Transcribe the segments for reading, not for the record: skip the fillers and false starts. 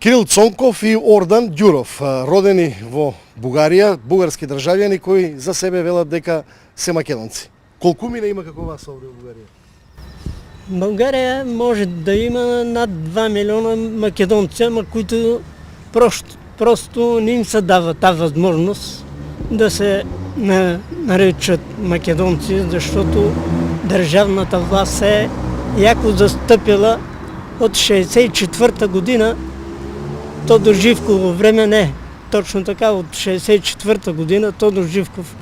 Кирил Цонков и Ордан Дюров, родени во Бугарија, бугарски државјани кои за себе велат дека се македонци. Колку мина има како вас овде во Бугарија? България може да има над 2 милиона македонци, ама които просто не им се дава тази възможност да се наричат македонци, защото държавната власт е яко застъпила от 1964 година. Тодор Живково време не. Точно така, от 1964 година Тодор Живков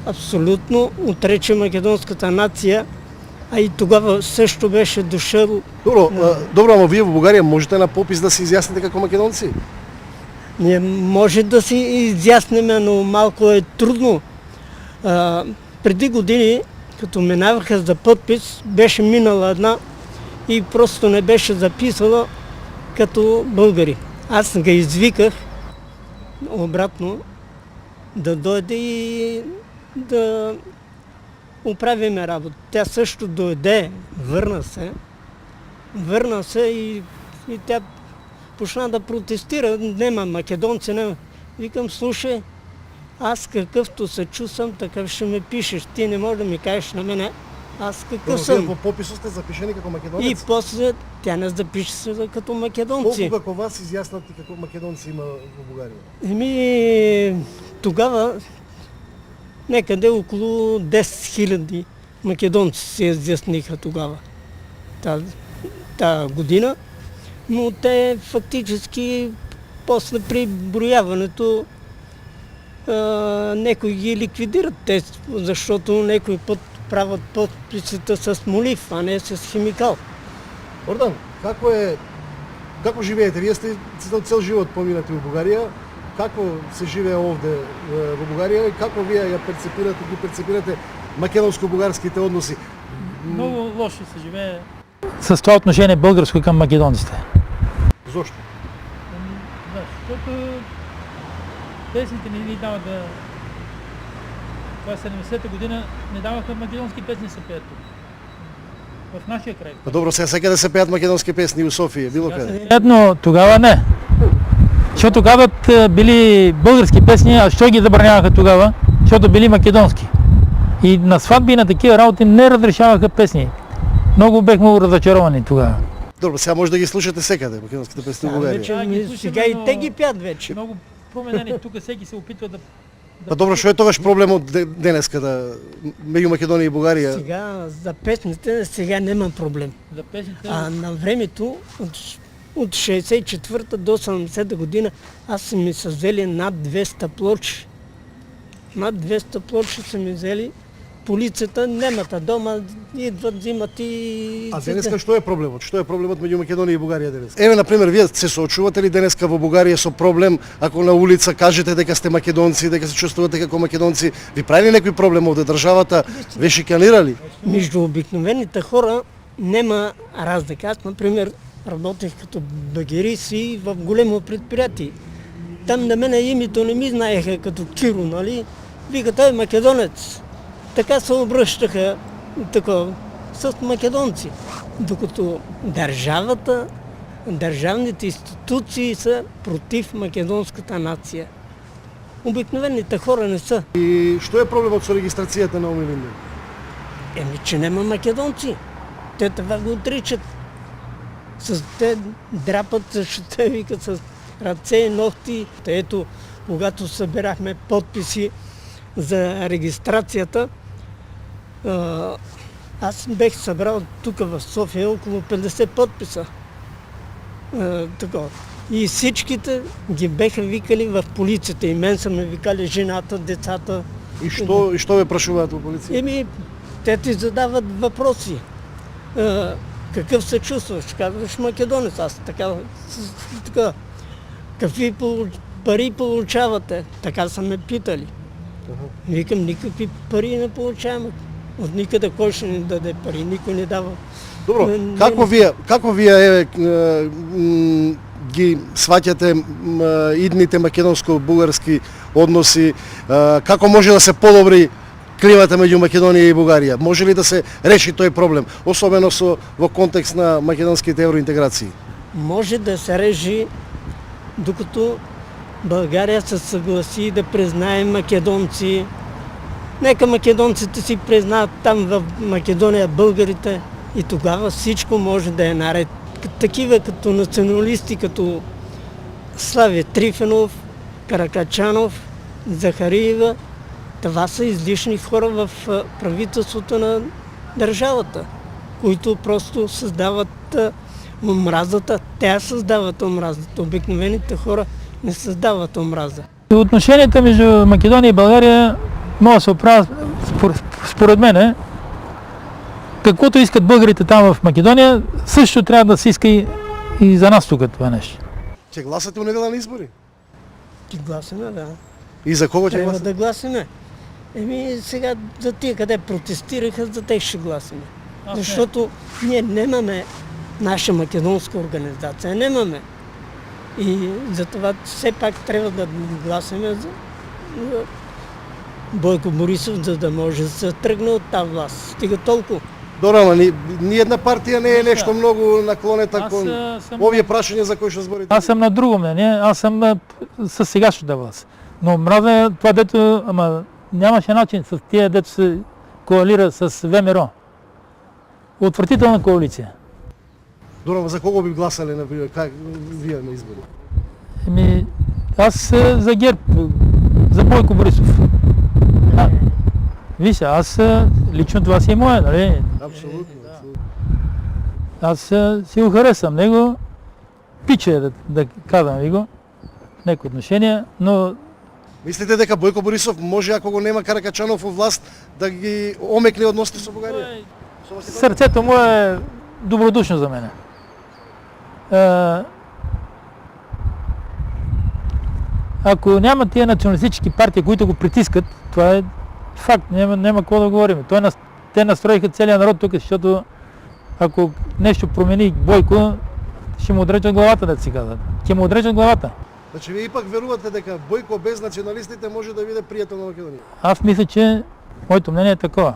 абсолютно отрече македонската нация, а и тогава също беше дошъл. Добро, ама вие во Бугарија можете на попис да се изјасните како македонци? Ние може да си изясниме, но малко е трудно. Преди години, като минаваха за подпис, беше минала една и просто не беше записала като българи. Аз ga извиках обратно да дойде и да оправиме работа. Тя също дойде, върна се и тя почна да протестира. Нема македонци, нема. Викам, слушай, аз какъвто се чувствам, такъв ще ме пишеш. Ти не можеш да ми кажеш на мене, аз какъв съм. Вие во попису сте запишени како македонец? И после тя не запише се като македонци. Колку како вас изјаснати како македонци има во Бугарија? Тогава некъде около 10 000 македонци се изясниха тогава, тази година, но те фактически после при брояването некои ги ликвидират, защото некои път правят подписите с молив, а не с химикал. Ордан, како живеете? Вие сте цел живот поминати во Бугарија. Како се живее овде во Бугарија и како вие ја перцепирате македонско-бугарските односи? Много лошо се живее. С това отношение българско към македонците. Зошто? Защото песните ни дават да... Това 70-та година не даваха македонски песни се пеят тук. В нашия край. Добро, сега секаде се пеят македонски песни у София, било къде. Едно, тогава не. Защото тогава били български песни, а що ги забраняваха тогава? Защото били македонски. И на сватби на такива работи не разрешаваха песни. Много бехме разочаровани тогава. Добро, сега може да ги слушате секаде, македонските песни в Бугарија. Сега и те ги пят вече. Много променени, тук всеки се опитва да... Добро, што е тогаш проблемот денеска меѓу Македонија и Бугарија? Сега за песните сега нема проблем. За песните... А на времето от 64-та до 70-та година аз са ми са взели над 200 плочи. Над 200 плочи са ми взели. Полицията немата дома, идват, взимат и... А денеска што е проблемот? Што е проблемот меѓу Македонија и Бугарија денеска? Еве, например, вие се соочувате ли денеска во Бугарија со проблем, ако на улица кажете дека сте македонци, дека се чувствувате како македонци? Ви прави ли некој проблем овде? Државата ве шиканира ли? Между обикновените хора нема разлика. Аз, например, работех като багерист и в големо предприятие. Там на мене името не ми знаеха като Киро, нали? Вика, той е македонец. Така се обръщаха с македонци. Докато държавните институции са против македонската нация. Обикновените хора не са. И што е проблемот со регистрацијата на овие линии? Че нема македонци. Те това го отричат. Те драпат същата, викат с ръце и ногти. Ето, когато събирахме подписи за регистрацията, аз бех събрал тук в София около 50 подписа. И всичките ги беха викали в полицията. И мен са ме викали жената, децата. И што ве прашуваат во полиција? Те ти задават въпроси. Какъв се чувстваш? Казваш македонец. Аз така. Какви пари получавате? Така са ме питали. Викам, никакви пари не получаваме. От никъде кой ще ни даде пари? Никой не дава. Добро, како вие ги сваќате идните македонско-бугарски односи? Како може да се подобри климата меѓу Македонија и Бугарија? Може ли да се реши тој проблем, особено во контекст на македонските евроинтеграции? Може да се реши Докато България се съгласи да признае македонци. Нека македонците си признаят там в Македония българите и тогава всичко може да е наред. Такива като националисти, като Слави Трифонов, Каракачанов, Захариева, това са излишни хора в правителството на държавата, които просто създават омразата. Те създават омразата. Обикновените хора не създават омраза. Отношенията между Македония и България може да се оправят, според мен, каквото искат българите там в Македония, също трябва да се иска и за нас тук това нещо. Ќе гласате у неделя на избори? Ти гласаме, да. И за кого ќе Трябва гласате? да гласаме. Сега за тия, къде протестираха, за тях ще гласаме. Защото ние нямаме наша македонска организация. Нямаме. И затова все пак трябва да гласаме за Бойко Борисов, за да може да се тръгне от тази власт. Стига толкова. Добро, ама ни една партија не е нешто многу наклонета кон съм- овие прашања за кои што зборите. Аз съм на друго мнение, аз съм със сегашната власт. Но мразя това, дето, ама нямаше начин с тия, дето се коалира с ВМРО. Отвратителна коалиция. Добро, ама за кого би гласале на вие на избори? Аз за ГЕРБ, за Бойко Борисов. Виж, аз лично това си е мое, нали? Апсолутно. Аз си го харесвам него. Пиче, да казвам ви го. Неко отношение, но Мислите дека Бойко Борисов може, ако го нема Каракачанов во власт, да ги омекне односите со Бугарија? сърцето му е добродушно за мене. Ако няма тия националистически партии, които го притискат, това е факт, няма какво да говорим. Те настроиха целия народ тук, защото ако нещо промени Бойко, ще му отрежат главата, да си казват. Ще му отрежат главата. Значи вие ипак верувате дека Бойко без националистите може да биде пријател на Македонија? Аз мисля, че моето мнение е такова.